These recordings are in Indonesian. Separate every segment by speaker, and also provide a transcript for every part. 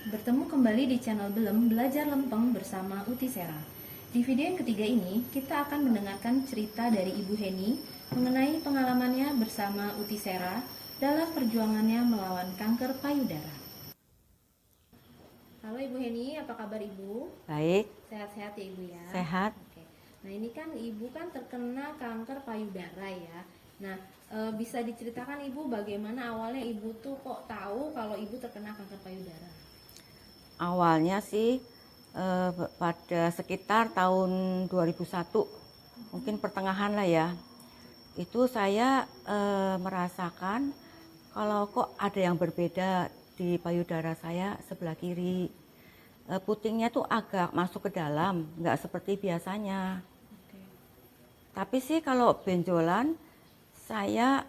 Speaker 1: Bertemu kembali di channel Belem Belajar Lempeng bersama Uti Sera. Di video yang ketiga ini, kita akan mendengarkan cerita dari Ibu Heni mengenai pengalamannya bersama Uti Sera dalam perjuangannya melawan kanker payudara. Halo Ibu Heni, apa kabar Ibu?
Speaker 2: Baik,
Speaker 1: Sehat-sehat ya Ibu ya?
Speaker 2: sehat.
Speaker 1: Oke. Nah ini kan Ibu kan terkena kanker payudara ya. Nah bisa diceritakan Ibu bagaimana awalnya Ibu tuh kok tahu kalau Ibu terkena kanker payudara?
Speaker 2: Awalnya sih pada sekitar tahun 2001, mungkin pertengahan lah ya. Itu saya merasakan kalau kok ada yang berbeda di payudara saya sebelah kiri. Putingnya tuh agak masuk ke dalam, nggak seperti biasanya.
Speaker 1: Oke.
Speaker 2: Tapi sih kalau benjolan saya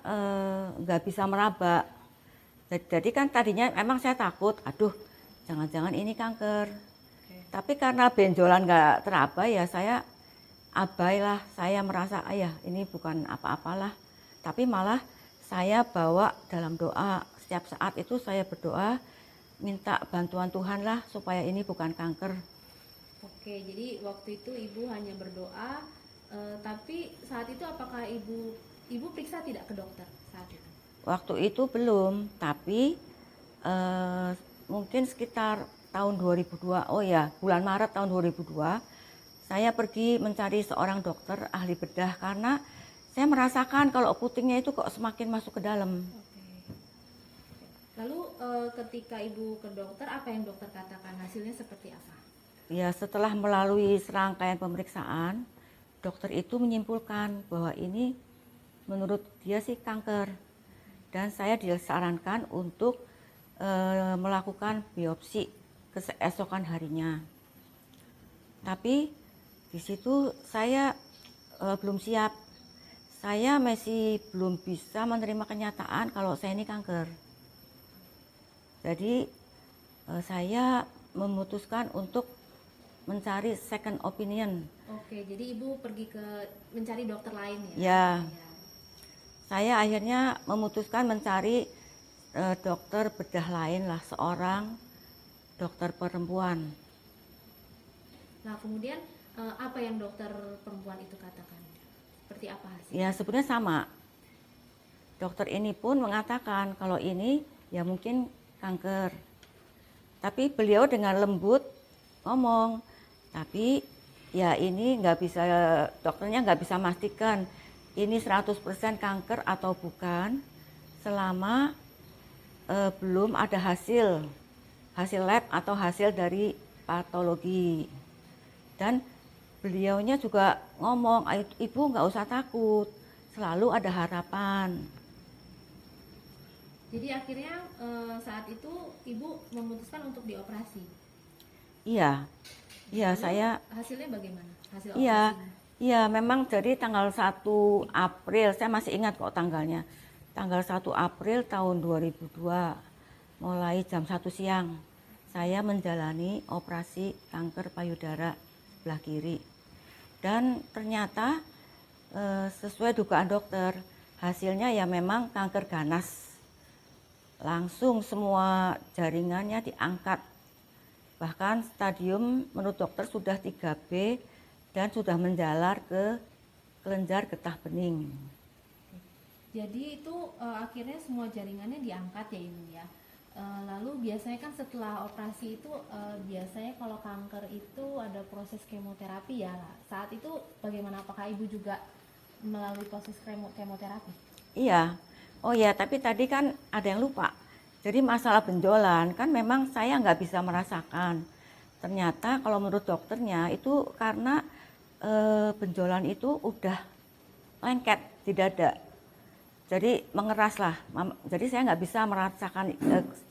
Speaker 2: nggak bisa meraba. Jadi kan tadinya emang saya takut, aduh jangan-jangan ini kanker.
Speaker 1: Oke.
Speaker 2: Tapi karena benjolan nggak teraba ya saya abailah, saya merasa ayah ini bukan apa-apalah. Tapi malah saya bawa dalam doa, setiap saat itu saya berdoa minta bantuan Tuhan lah supaya ini bukan kanker.
Speaker 1: Oke, jadi waktu itu Ibu hanya berdoa, tapi saat itu apakah Ibu periksa tidak ke dokter saat itu?
Speaker 2: Waktu itu belum, tapi mungkin sekitar tahun 2002, oh ya bulan Maret tahun 2002, saya pergi mencari seorang dokter ahli bedah karena saya merasakan kalau putingnya itu kok semakin masuk ke dalam.
Speaker 1: Oke. Lalu ketika Ibu ke dokter, apa yang dokter katakan? Hasilnya seperti apa?
Speaker 2: Ya setelah melalui serangkaian pemeriksaan, dokter itu menyimpulkan bahwa ini menurut dia sih kanker. Dan saya disarankan untuk melakukan biopsi keesokan harinya. Tapi di situ saya belum siap. Saya masih belum bisa menerima kenyataan kalau saya ini kanker. Jadi saya memutuskan untuk mencari second opinion.
Speaker 1: Oke, jadi Ibu pergi mencari dokter lain ya?
Speaker 2: Ya. Saya akhirnya memutuskan mencari dokter bedah lain lah, seorang dokter perempuan.
Speaker 1: Nah, kemudian apa yang dokter perempuan itu katakan? Seperti apa hasilnya?
Speaker 2: Ya sebenarnya sama. Dokter ini pun mengatakan kalau ini ya mungkin kanker. Tapi beliau dengan lembut ngomong, tapi ya ini nggak bisa, dokternya nggak bisa memastikan ini 100% kanker atau bukan selama belum ada hasil lab atau hasil dari patologi. Dan beliaunya juga ngomong, ibu nggak usah takut, selalu ada harapan.
Speaker 1: Jadi akhirnya saat itu Ibu memutuskan untuk dioperasi?
Speaker 2: Iya,
Speaker 1: Lalu,
Speaker 2: saya.
Speaker 1: Hasilnya bagaimana? Hasil
Speaker 2: Iya,
Speaker 1: operasinya?
Speaker 2: iya memang dari tanggal 1 April, saya masih ingat kok tanggalnya. Tanggal 1 April tahun 2002, mulai jam 1 siang, saya menjalani operasi kanker payudara sebelah kiri. Dan ternyata sesuai dugaan dokter, hasilnya ya memang kanker ganas. Langsung semua jaringannya diangkat. Bahkan stadium menurut dokter sudah 3B dan sudah menjalar ke kelenjar getah bening.
Speaker 1: Jadi itu akhirnya semua jaringannya diangkat ya Ibu ya. Lalu biasanya kan setelah operasi itu biasanya kalau kanker itu ada proses kemoterapi ya. Saat itu bagaimana? Apakah Ibu juga melalui proses kemoterapi.
Speaker 2: Iya. Oh ya, tapi tadi kan ada yang lupa. Jadi masalah benjolan kan memang saya nggak bisa merasakan. Ternyata kalau menurut dokternya itu karena benjolan itu udah lengket di dada. Jadi mengeras lah. Jadi saya nggak bisa merasakan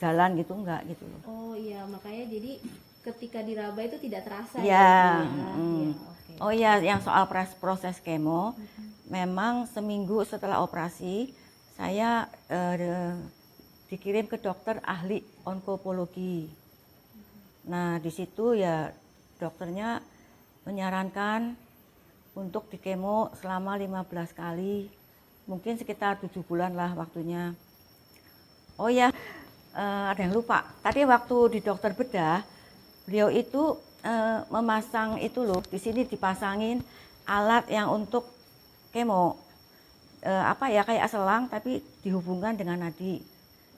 Speaker 2: jalan gitu, nggak gitu loh.
Speaker 1: Oh iya, makanya jadi ketika diraba itu tidak terasa
Speaker 2: Iya.
Speaker 1: ya, Bu, ya?
Speaker 2: mm.
Speaker 1: Iya, oke.
Speaker 2: Oh iya, yang soal proses kemo, memang seminggu setelah operasi saya dikirim ke dokter ahli onkologi. Nah di situ ya dokternya menyarankan untuk dikemo selama 15 kali, mungkin sekitar 7 bulan lah waktunya. Oh ya, ada yang lupa. Tadi waktu di dokter bedah, beliau itu memasang itu loh, di sini dipasangin alat yang untuk kemo. Apa ya, kayak selang tapi dihubungkan dengan nadi.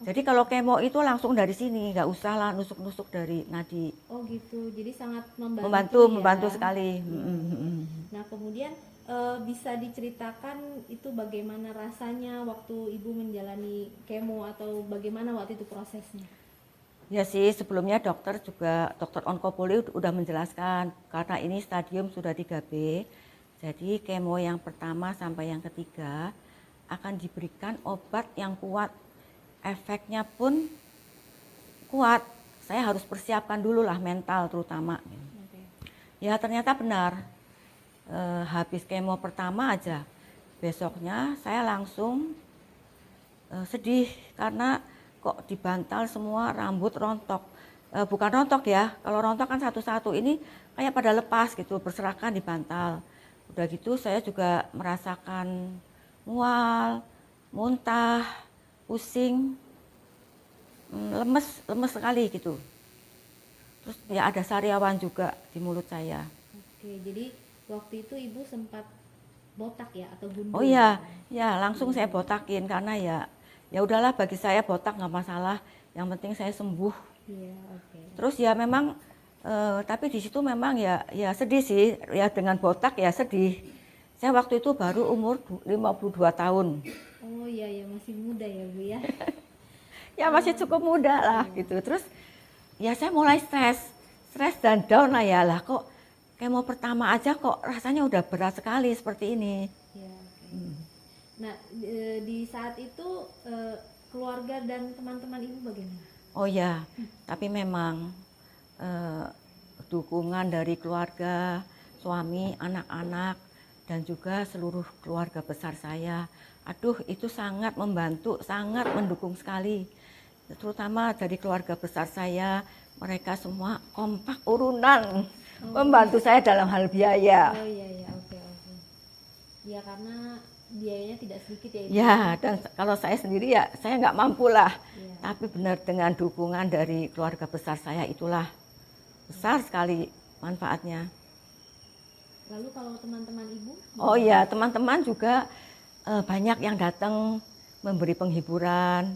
Speaker 2: Jadi kalau kemo itu langsung dari sini, nggak usah lah nusuk-nusuk dari nadi.
Speaker 1: Oh gitu, jadi sangat membantu
Speaker 2: Membantu,
Speaker 1: ya.
Speaker 2: membantu sekali.
Speaker 1: Nah kemudian bisa diceritakan itu bagaimana rasanya waktu Ibu menjalani kemo atau bagaimana waktu itu prosesnya?
Speaker 2: Ya sih, sebelumnya dokter onkologi udah menjelaskan karena ini stadium sudah 3B. Jadi kemo yang pertama sampai yang ketiga akan diberikan obat yang kuat. Efeknya pun kuat. Saya harus persiapkan dulu lah mental terutama.
Speaker 1: Oke.
Speaker 2: Ya ternyata benar. Habis kemo pertama aja, besoknya saya langsung sedih karena kok dibantal semua, rambut rontok. Bukan rontok ya, kalau rontok kan satu-satu, ini kayak pada lepas gitu, berserakan dibantal. Udah gitu saya juga merasakan mual, muntah, pusing, lemes sekali gitu. Terus ya ada sariawan juga di mulut saya.
Speaker 1: Oke, jadi waktu itu Ibu sempat botak ya atau gundul?
Speaker 2: Oh iya, ya langsung saya botakin karena ya udahlah, bagi saya botak nggak masalah, yang penting saya sembuh.
Speaker 1: Iya, oke.
Speaker 2: Terus ya memang tapi di situ memang ya sedih sih ya, dengan botak ya sedih. Saya waktu itu baru umur 52 tahun.
Speaker 1: Oh iya ya, masih muda ya Bu ya.
Speaker 2: Ya masih cukup muda lah gitu. Terus ya saya mulai stres dan down lah, ya lah kok kemo pertama aja kok rasanya udah berat sekali seperti ini.
Speaker 1: Iya, oke. Nah, di saat itu keluarga dan teman-teman Ibu bagaimana?
Speaker 2: Oh ya, tapi memang dukungan dari keluarga, suami, anak-anak, dan juga seluruh keluarga besar saya. Aduh, itu sangat membantu, sangat mendukung sekali. Terutama dari keluarga besar saya, mereka semua kompak urunan membantu saya dalam hal biaya.
Speaker 1: Oh iya ya, oke. Ya karena biayanya tidak sedikit ya Ibu.
Speaker 2: Ya, dan kalau saya sendiri ya saya nggak mampu lah.
Speaker 1: Iya.
Speaker 2: Tapi benar dengan dukungan dari keluarga besar saya itulah besar sekali manfaatnya.
Speaker 1: Lalu kalau teman-teman Ibu?
Speaker 2: Oh iya, teman-teman juga banyak yang datang memberi penghiburan,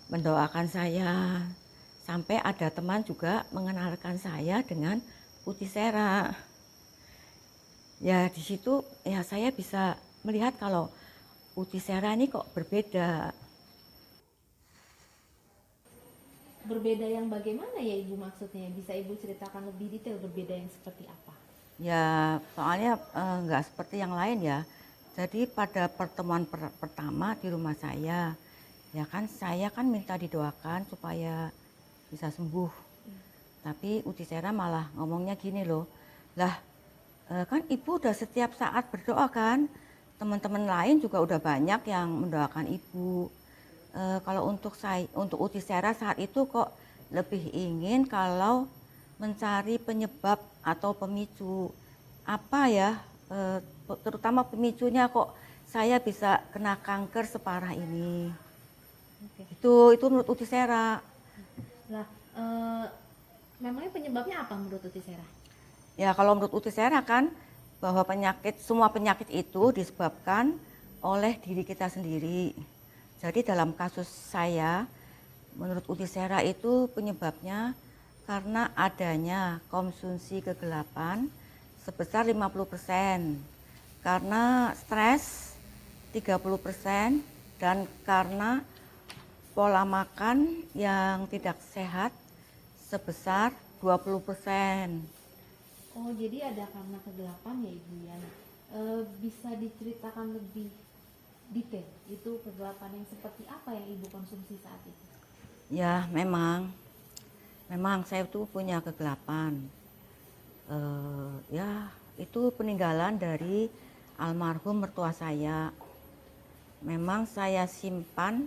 Speaker 2: mendoakan saya. Sampai ada teman juga mengenalkan saya dengan Utisera. Ya di situ ya saya bisa melihat kalau Utisera ini kok berbeda.
Speaker 1: Berbeda yang bagaimana ya Ibu maksudnya? Bisa Ibu ceritakan lebih detail berbeda yang seperti apa?
Speaker 2: Ya soalnya nggak seperti yang lain ya. Jadi pada pertemuan pertama di rumah saya, ya kan saya kan minta didoakan supaya bisa sembuh. Tapi Utisera malah ngomongnya gini loh, lah kan ibu udah setiap saat berdoa kan, teman-teman lain juga udah banyak yang mendoakan ibu. Kalau untuk Utisera saat itu kok lebih ingin kalau mencari penyebab atau pemicu apa ya, terutama pemicunya kok saya bisa kena kanker separah ini.
Speaker 1: Oke.
Speaker 2: Itu menurut Utisera.
Speaker 1: Lah, memangnya penyebabnya apa menurut Utisera?
Speaker 2: Ya kalau menurut Utisera kan bahwa semua penyakit itu disebabkan oleh diri kita sendiri. Jadi dalam kasus saya, menurut Utisera itu penyebabnya karena adanya konsumsi kegelapan sebesar 50%. Karena stres 30%, dan karena pola makan yang tidak sehat sebesar 20%.
Speaker 1: Oh, jadi ada karena kegelapan ya Ibu ya. Nah, bisa diceritakan lebih detail itu kegelapan yang seperti apa yang Ibu konsumsi saat itu?
Speaker 2: Ya, memang saya tuh punya kegelapan. Ya, itu peninggalan dari almarhum mertua saya. Memang saya simpan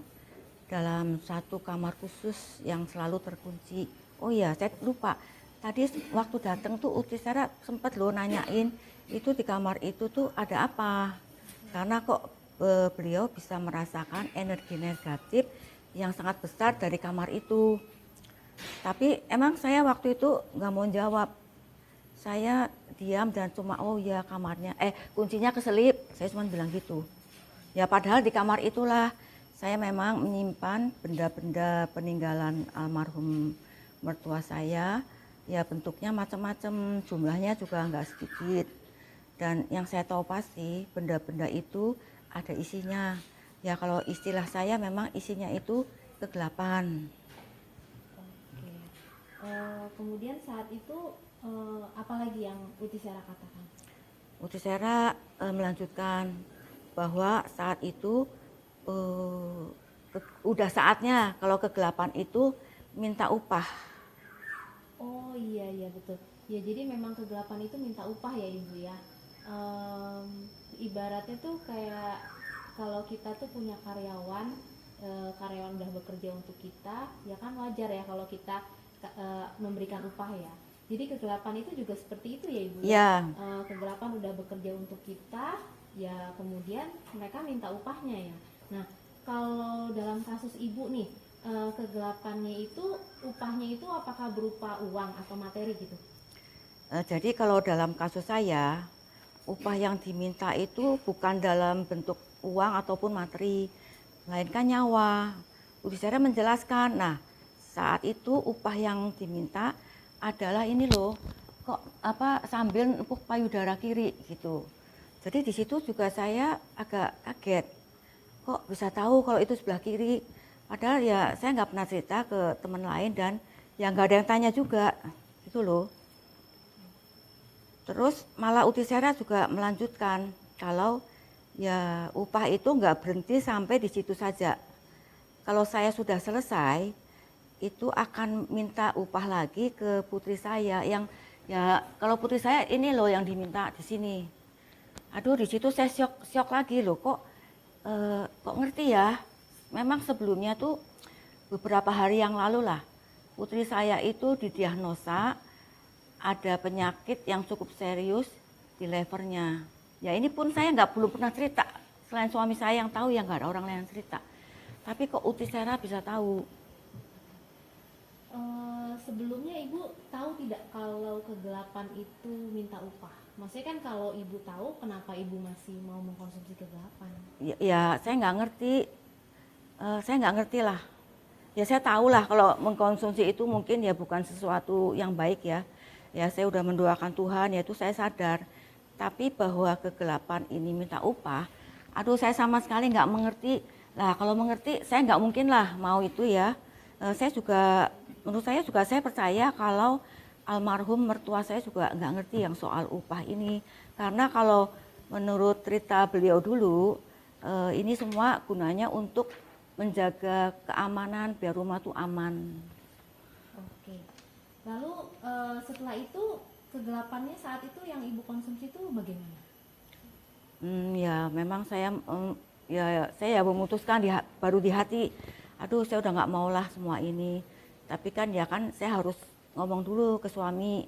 Speaker 2: dalam satu kamar khusus yang selalu terkunci. Oh iya, saya lupa. Tadi waktu datang tuh Uti Sarah sempat loh nanyain itu di kamar itu tuh ada apa. Karena kok beliau bisa merasakan energi negatif yang sangat besar dari kamar itu. Tapi emang saya waktu itu nggak mau jawab. Saya diam dan cuma oh ya kamarnya, kuncinya keselip. Saya cuma bilang gitu. Ya padahal di kamar itulah saya memang menyimpan benda-benda peninggalan almarhum mertua saya. Ya bentuknya macam-macam, jumlahnya juga nggak sedikit. Dan yang saya tahu pasti benda-benda itu ada isinya. Ya kalau istilah saya memang isinya itu kegelapan.
Speaker 1: Oke. Kemudian saat itu apa lagi yang Uti Sarah katakan?
Speaker 2: Uti Sera melanjutkan bahwa saat itu udah saatnya kalau kegelapan itu minta upah.
Speaker 1: Oh iya iya betul. Ya jadi memang kegelapan itu minta upah ya Ibu ya. Ibaratnya tuh kayak kalau kita tuh punya karyawan, karyawan udah bekerja untuk kita, ya kan wajar ya kalau kita memberikan upah ya. Jadi kegelapan itu juga seperti itu ya Ibu ya.
Speaker 2: Ya,
Speaker 1: Kegelapan udah bekerja untuk kita, ya kemudian mereka minta upahnya ya. Nah kalau dalam kasus Ibu nih, kegelapannya itu upahnya itu apakah berupa uang atau materi gitu?
Speaker 2: jadi kalau dalam kasus saya upah yang diminta itu bukan dalam bentuk uang ataupun materi, melainkan nyawa. Uti Sera menjelaskan, nah saat itu upah yang diminta adalah ini loh, kok apa sambil nepuk payudara kiri gitu. Jadi di situ juga saya agak kaget, kok bisa tahu kalau itu sebelah kiri. Padahal ya saya nggak pernah cerita ke teman lain dan ya nggak ada yang tanya juga, gitu loh. Terus malah Uti Sera juga melanjutkan kalau ya upah itu nggak berhenti sampai di situ saja. Kalau saya sudah selesai, itu akan minta upah lagi ke putri saya yang ya kalau putri saya ini loh yang diminta di sini. Aduh di situ saya syok lagi loh kok ngerti ya. Memang sebelumnya tuh beberapa hari yang lalu lah putri saya itu didiagnosa ada penyakit yang cukup serius di levernya. Ya ini pun saya belum pernah cerita. Selain suami saya yang tahu ya nggak ada orang lain yang cerita. Tapi kok Uti Sera bisa tahu.
Speaker 1: Sebelumnya Ibu tahu tidak kalau kegelapan itu minta upah? Maksudnya kan kalau Ibu tahu, kenapa Ibu masih mau mengkonsumsi kegelapan?
Speaker 2: Ya saya nggak ngerti. Saya nggak ngerti lah. Ya saya tahu lah kalau mengkonsumsi itu mungkin ya bukan sesuatu yang baik ya. Ya saya udah mendoakan Tuhan, ya itu saya sadar. Tapi bahwa kegelapan ini minta upah, aduh saya sama sekali nggak mengerti. Lah kalau mengerti saya nggak mungkin lah mau itu ya. Saya juga, menurut saya juga saya percaya kalau almarhum mertua saya juga nggak ngerti yang soal upah ini. Karena kalau menurut cerita beliau dulu, ini semua gunanya untuk menjaga keamanan biar rumah tuh aman.
Speaker 1: Oke. Lalu setelah itu kegelapannya saat itu yang Ibu konsumsi itu bagaimana?
Speaker 2: Ya memang saya memutuskan baru di hati, aduh saya udah nggak mau lah semua ini. Tapi kan ya kan saya harus ngomong dulu ke suami.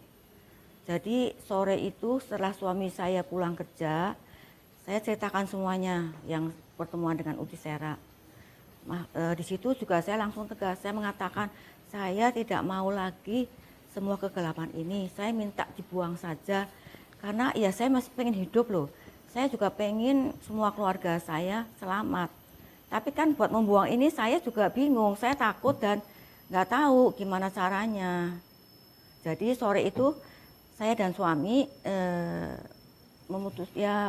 Speaker 2: Jadi sore itu setelah suami saya pulang kerja, saya ceritakan semuanya yang pertemuan dengan Uti Sera. Di situ juga saya langsung tegas, saya mengatakan saya tidak mau lagi semua kegelapan ini, saya minta dibuang saja karena ya saya masih pengen hidup loh, saya juga pengen semua keluarga saya selamat. Tapi kan buat membuang ini saya juga bingung, saya takut dan nggak tahu gimana caranya. Jadi sore itu saya dan suami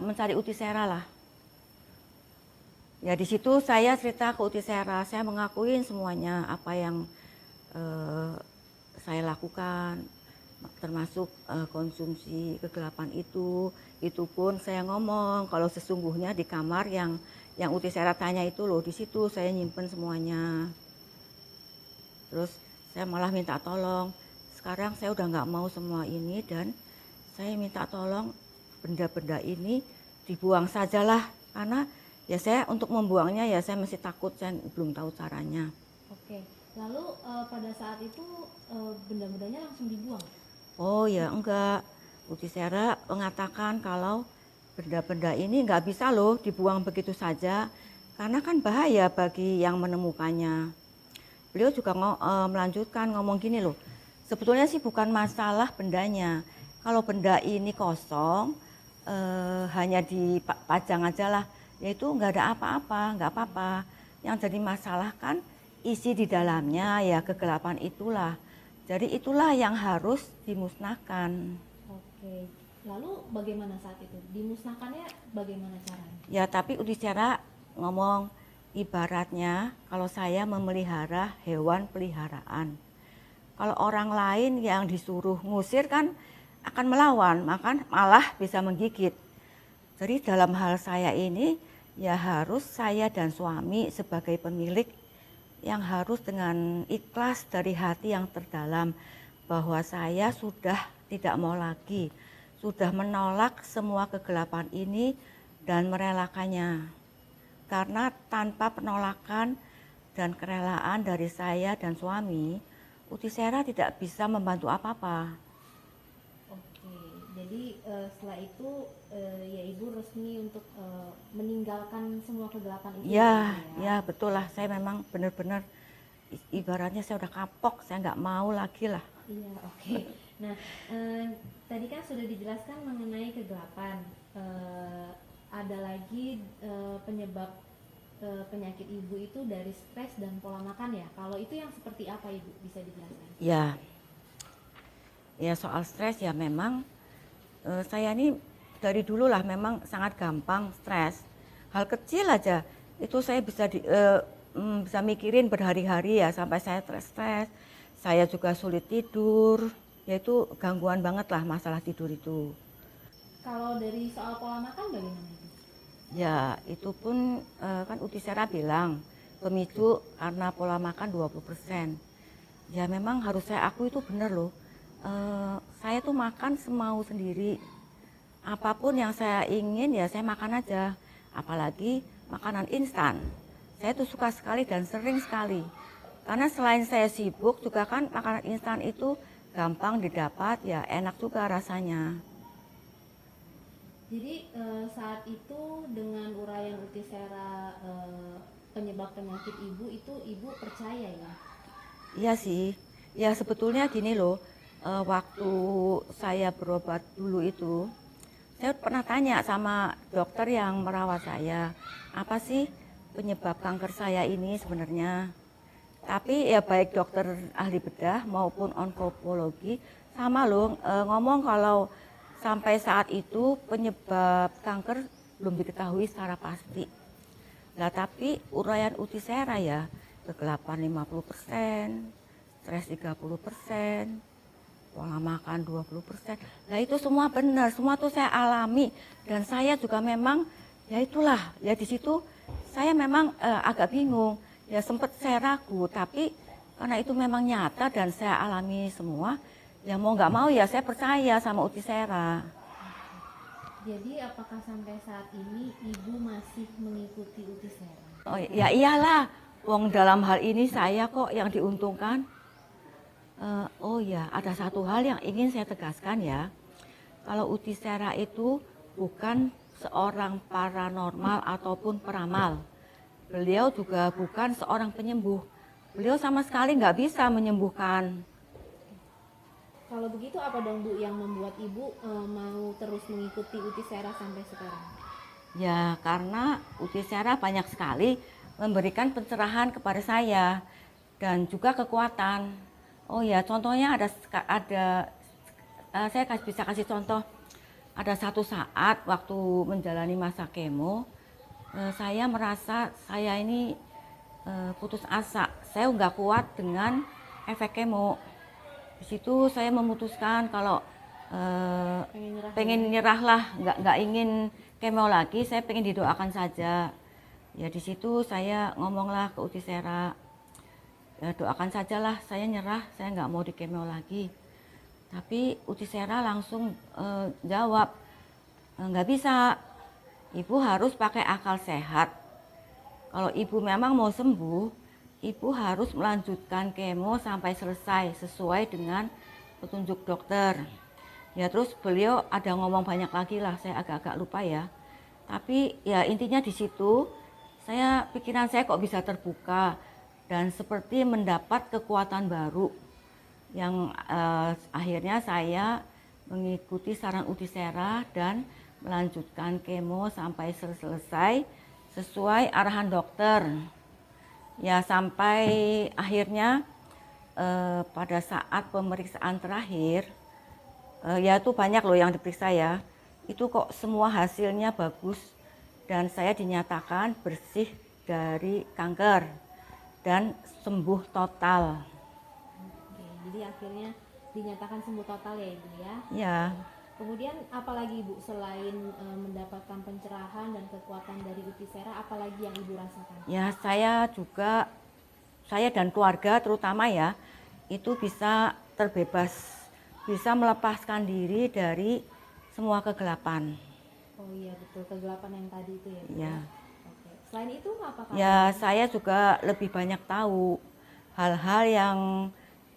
Speaker 2: mencari Uti Sera lah. Ya di situ saya cerita ke Uti Sera, saya mengakuin semuanya apa yang eh, saya lakukan, termasuk konsumsi kegelapan itu pun saya ngomong kalau sesungguhnya di kamar yang Uti Sera tanya itu loh, di situ saya nyimpen semuanya. Terus saya malah minta tolong, sekarang saya udah nggak mau semua ini dan saya minta tolong benda-benda ini dibuang sajalah, karena ya saya untuk membuangnya ya saya masih takut, saya belum tahu caranya.
Speaker 1: Oke, lalu pada saat itu benda-bendanya langsung dibuang?
Speaker 2: Oh ya enggak, Uti Sera mengatakan kalau benda-benda ini nggak bisa loh dibuang begitu saja, karena kan bahaya bagi yang menemukannya. Beliau juga melanjutkan ngomong gini loh, sebetulnya sih bukan masalah bendanya, kalau benda ini kosong hanya dipajang aja lah, yaitu nggak ada apa-apa, nggak apa-apa. Yang jadi masalah kan isi di dalamnya, ya kegelapan itulah. Jadi itulah yang harus dimusnahkan.
Speaker 1: Oke, lalu bagaimana saat itu? Dimusnahkannya bagaimana caranya?
Speaker 2: Ya tapi Uti Sera ngomong, ibaratnya kalau saya memelihara hewan peliharaan. Kalau orang lain yang disuruh ngusir kan akan melawan, maka malah bisa menggigit. Jadi dalam hal saya ini ya harus saya dan suami sebagai pemilik yang harus dengan ikhlas dari hati yang terdalam bahwa saya sudah tidak mau lagi, sudah menolak semua kegelapan ini dan merelakannya. Karena tanpa penolakan dan kerelaan dari saya dan suami, Uti Sera tidak bisa membantu apa-apa.
Speaker 1: Oke, jadi setelah itu ya ibu resmi untuk meninggalkan semua kegelapan itu.
Speaker 2: Ya,
Speaker 1: gitu
Speaker 2: ya betul lah. Saya memang benar-benar ibaratnya saya udah kapok, saya nggak mau lagi lah.
Speaker 1: Iya, oke. Nah, tadi kan sudah dijelaskan mengenai kegelapan. Ada lagi penyebab penyakit ibu itu dari stres dan pola makan ya. Kalau itu yang seperti apa ibu bisa dijelaskan?
Speaker 2: Ya, ya soal stres ya memang saya ini dari dulu lah memang sangat gampang stres. Hal kecil aja itu saya bisa mikirin berhari-hari ya sampai saya stres. Saya juga sulit tidur, yaitu gangguan banget lah masalah tidur itu.
Speaker 1: Kalau dari soal pola makan bagaimana ibu?
Speaker 2: Ya itu pun kan Uti Sera bilang pemicu karena pola makan 20%. Ya memang harus saya akui itu benar loh. Saya tuh makan semau sendiri. Apapun yang saya ingin ya saya makan aja. Apalagi makanan instan. Saya tuh suka sekali dan sering sekali. Karena selain saya sibuk juga kan makanan instan itu gampang didapat, ya enak juga rasanya.
Speaker 1: Jadi saat itu dengan uraian Uti Sera penyebab penyakit ibu itu ibu percaya ya?
Speaker 2: Iya sih, ya sebetulnya gini loh, waktu saya berobat dulu itu, saya pernah tanya sama dokter yang merawat saya, apa sih penyebab kanker saya ini sebenarnya. Tapi ya baik dokter ahli bedah maupun onkologi sama loh ngomong kalau sampai saat itu penyebab kanker belum diketahui secara pasti. Nah tapi uraian Uti Sera ya kegelapan 50%, stres 30%, pola makan 20%. Nah itu semua benar, semua tuh saya alami dan saya juga memang ya itulah ya di situ saya memang agak bingung. Ya sempat saya ragu, tapi karena itu memang nyata dan saya alami semua, ya mau nggak mau ya saya percaya sama Uti Sera.
Speaker 1: Jadi apakah sampai saat ini ibu masih mengikuti Uti Sera?
Speaker 2: Oh ya iyalah, wong dalam hal ini saya kok yang diuntungkan. Oh ya, ada satu hal yang ingin saya tegaskan ya. Kalau Uti Sera itu bukan seorang paranormal ataupun peramal. Beliau juga bukan seorang penyembuh. Beliau sama sekali nggak bisa menyembuhkan.
Speaker 1: Kalau begitu apa dong Bu yang membuat ibu mau terus mengikuti Uti Sera sampai sekarang?
Speaker 2: Ya karena Uti Sera banyak sekali memberikan pencerahan kepada saya dan juga kekuatan. Oh ya contohnya saya bisa kasih contoh. Ada satu saat waktu menjalani masa kemo, saya merasa saya ini putus asa. Saya nggak kuat dengan efek kemo. Di situ saya memutuskan kalau pengen nyerah lah, nggak ingin kemo lagi. Saya pengen didoakan saja. Ya di situ saya ngomonglah ke Utisera, ya, doakan sajalah, saya nyerah, saya nggak mau di kemo lagi. Tapi Utisera langsung jawab, nggak bisa, ibu harus pakai akal sehat. Kalau ibu memang mau sembuh, ibu harus melanjutkan kemo sampai selesai sesuai dengan petunjuk dokter. Ya terus beliau ada ngomong banyak lagi lah, saya agak-agak lupa ya. Tapi ya intinya di situ, pikiran saya kok bisa terbuka dan seperti mendapat kekuatan baru yang akhirnya saya mengikuti saran Utisera dan melanjutkan kemo sampai selesai sesuai arahan dokter. Ya sampai akhirnya pada saat pemeriksaan terakhir, ya itu banyak loh yang diperiksa ya, itu kok semua hasilnya bagus dan saya dinyatakan bersih dari kanker dan sembuh total.
Speaker 1: Oke, jadi akhirnya dinyatakan sembuh total ya Ibu ya.
Speaker 2: Ya.
Speaker 1: Kemudian apalagi Ibu selain mendapatkan pencerahan dan kekuatan dari Utisera, apalagi yang Ibu rasakan?
Speaker 2: Ya saya dan keluarga terutama ya, itu bisa terbebas, bisa melepaskan diri dari semua kegelapan.
Speaker 1: Oh iya betul, kegelapan yang tadi itu ya Bu.
Speaker 2: Ya.
Speaker 1: Oke. Selain itu apakah?
Speaker 2: Ya saya juga lebih banyak tahu hal-hal yang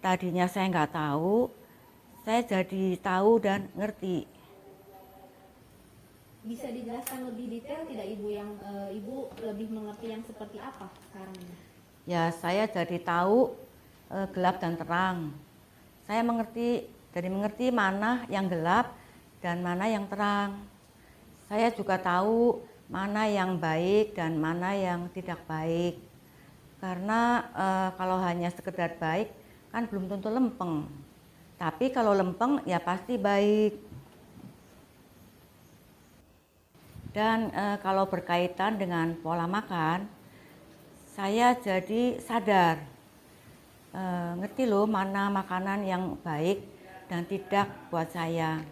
Speaker 2: tadinya saya nggak tahu, saya jadi tahu dan ngerti.
Speaker 1: Bisa dijelaskan lebih detail tidak Ibu, yang Ibu lebih mengerti yang seperti apa sekarang ini?
Speaker 2: Ya saya jadi tahu gelap dan terang. Saya mengerti mana yang gelap dan mana yang terang. Saya juga tahu mana yang baik dan mana yang tidak baik. Karena kalau hanya sekedar baik kan belum tentu lempeng. Tapi kalau lempeng ya pasti baik. Dan kalau berkaitan dengan pola makan, saya jadi sadar, ngerti loh mana makanan yang baik dan tidak buat saya.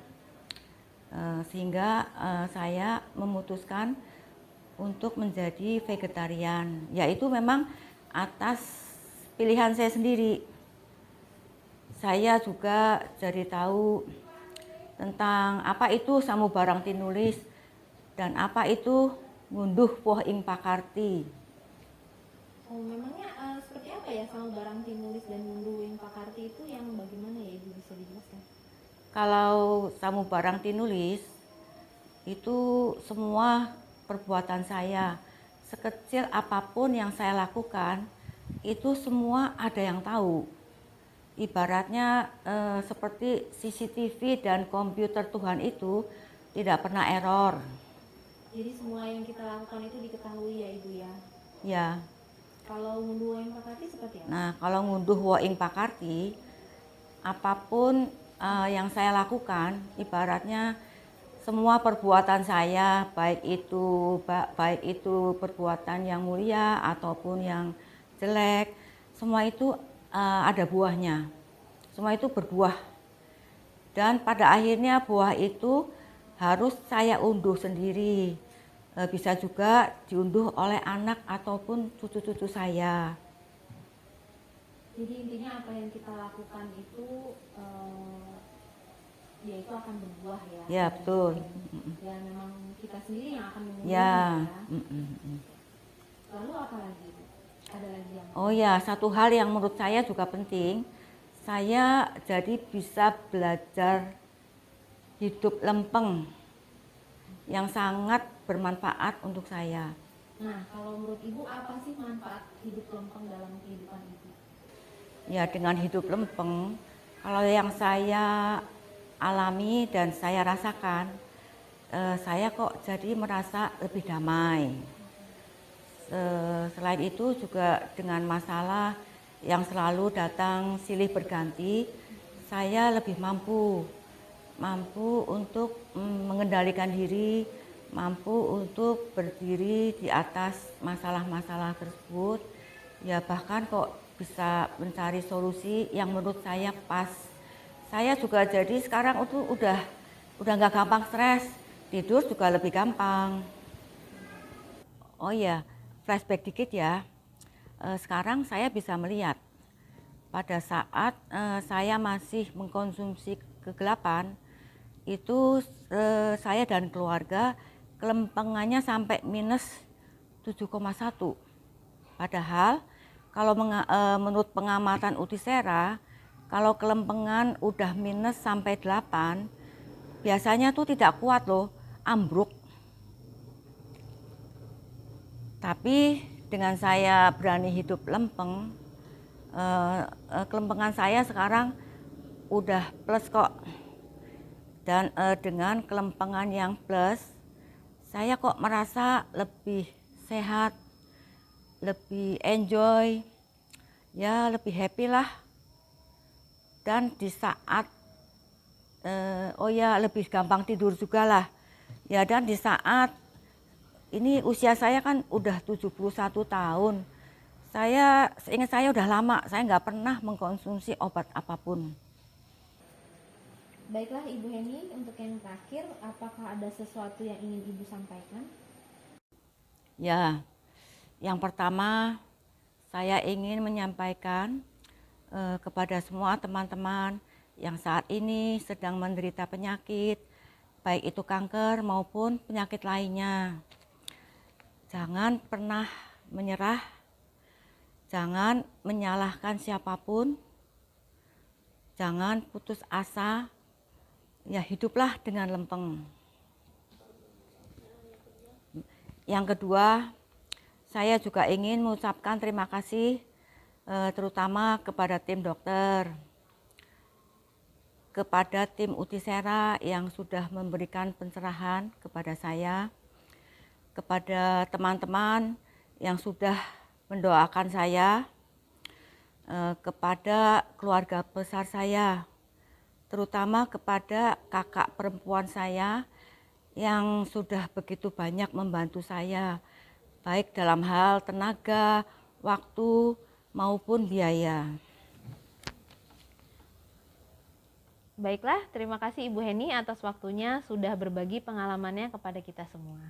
Speaker 2: Sehingga saya memutuskan untuk menjadi vegetarian, yaitu memang atas pilihan saya sendiri. Saya juga jadi tahu tentang apa itu samubarang tinulis dan apa itu ngunduh woh ing pakarti.
Speaker 1: Oh memangnya seperti apa ya samubarang tinulis dan ngunduh ing pakarti itu, yang bagaimana ya Ibu, bisa dijelaskan?
Speaker 2: Kalau samubarang tinulis itu semua perbuatan saya, sekecil apapun yang saya lakukan, itu semua ada yang tahu. Ibaratnya seperti CCTV dan komputer Tuhan itu tidak pernah error.
Speaker 1: Jadi semua yang kita lakukan itu diketahui ya Ibu ya?
Speaker 2: Ya.
Speaker 1: Kalau ngunduh yang pakarti seperti apa?
Speaker 2: Nah kalau ngunduh woh ing pakarti, apapun yang saya lakukan, ibaratnya semua perbuatan saya, baik itu perbuatan yang mulia ataupun yang jelek, semua itu ada buahnya, semua itu berbuah. Dan pada akhirnya buah itu harus saya unduh sendiri, bisa juga diunduh oleh anak ataupun cucu-cucu saya.
Speaker 1: Jadi intinya apa yang kita lakukan itu ya itu akan berbuah ya?
Speaker 2: Ya betul.
Speaker 1: Ya memang kita sendiri yang akan mengunduhnya
Speaker 2: Ya.
Speaker 1: Lalu apa lagi Bu? Ada lagi yang?
Speaker 2: Oh ya, satu hal yang menurut saya juga penting, saya jadi bisa belajar hidup lempeng yang sangat bermanfaat untuk saya.
Speaker 1: Nah, kalau menurut Ibu apa sih manfaat hidup lempeng dalam kehidupan Ibu?
Speaker 2: Ya dengan hidup lempeng, kalau yang saya alami dan saya rasakan, saya kok jadi merasa lebih damai. Selain itu juga dengan masalah yang selalu datang silih berganti, saya lebih mampu untuk mengendalikan diri mampu untuk berdiri di atas masalah-masalah tersebut, ya bahkan kok bisa mencari solusi yang menurut saya pas. Saya juga jadi sekarang itu udah nggak gampang stres, tidur juga lebih gampang. Oh iya, flashback dikit ya. Sekarang saya bisa melihat pada saat saya masih mengkonsumsi kegelapan, itu saya dan keluarga kelempengannya sampai minus 7,1. Padahal kalau menurut pengamatan Utisera, kalau kelempengan udah minus sampai 8, biasanya tuh tidak kuat loh, ambruk. Tapi dengan saya berani hidup lempeng, kelempengan saya sekarang udah plus kok. Dan dengan kelempengan yang plus, saya kok merasa lebih sehat, lebih enjoy, ya lebih happy lah. Dan di saat lebih gampang tidur juga lah. Ya, dan di saat ini usia saya kan udah 71 tahun. Seingat saya udah lama saya nggak pernah mengkonsumsi obat apapun.
Speaker 1: Baiklah Ibu Heni, untuk yang terakhir, apakah ada sesuatu yang ingin Ibu sampaikan?
Speaker 2: Ya, yang pertama saya ingin menyampaikan kepada semua teman-teman yang saat ini sedang menderita penyakit, baik itu kanker maupun penyakit lainnya. Jangan pernah menyerah, jangan menyalahkan siapapun, jangan putus asa, ya hiduplah dengan lempeng. Yang kedua, saya juga ingin mengucapkan terima kasih terutama kepada tim dokter, kepada tim Utisera yang sudah memberikan pencerahan kepada saya, kepada teman-teman yang sudah mendoakan saya, kepada keluarga besar saya, terutama kepada kakak perempuan saya yang sudah begitu banyak membantu saya, baik dalam hal tenaga, waktu, maupun biaya.
Speaker 1: Baiklah, terima kasih Ibu Heni atas waktunya sudah berbagi pengalamannya kepada kita semua.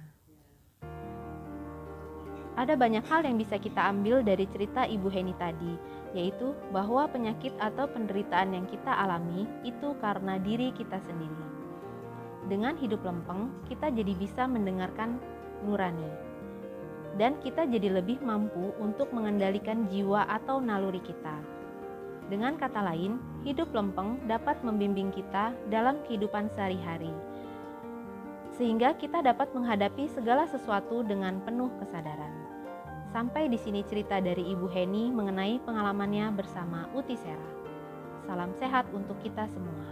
Speaker 1: Ada banyak hal yang bisa kita ambil dari cerita Ibu Heni tadi, yaitu bahwa penyakit atau penderitaan yang kita alami itu karena diri kita sendiri. Dengan hidup lempeng, kita jadi bisa mendengarkan nurani. Dan kita jadi lebih mampu untuk mengendalikan jiwa atau naluri kita. Dengan kata lain, hidup lempeng dapat membimbing kita dalam kehidupan sehari-hari, sehingga kita dapat menghadapi segala sesuatu dengan penuh kesadaran. Sampai di sini cerita dari Ibu Heni mengenai pengalamannya bersama Utisera. Salam sehat untuk kita semua.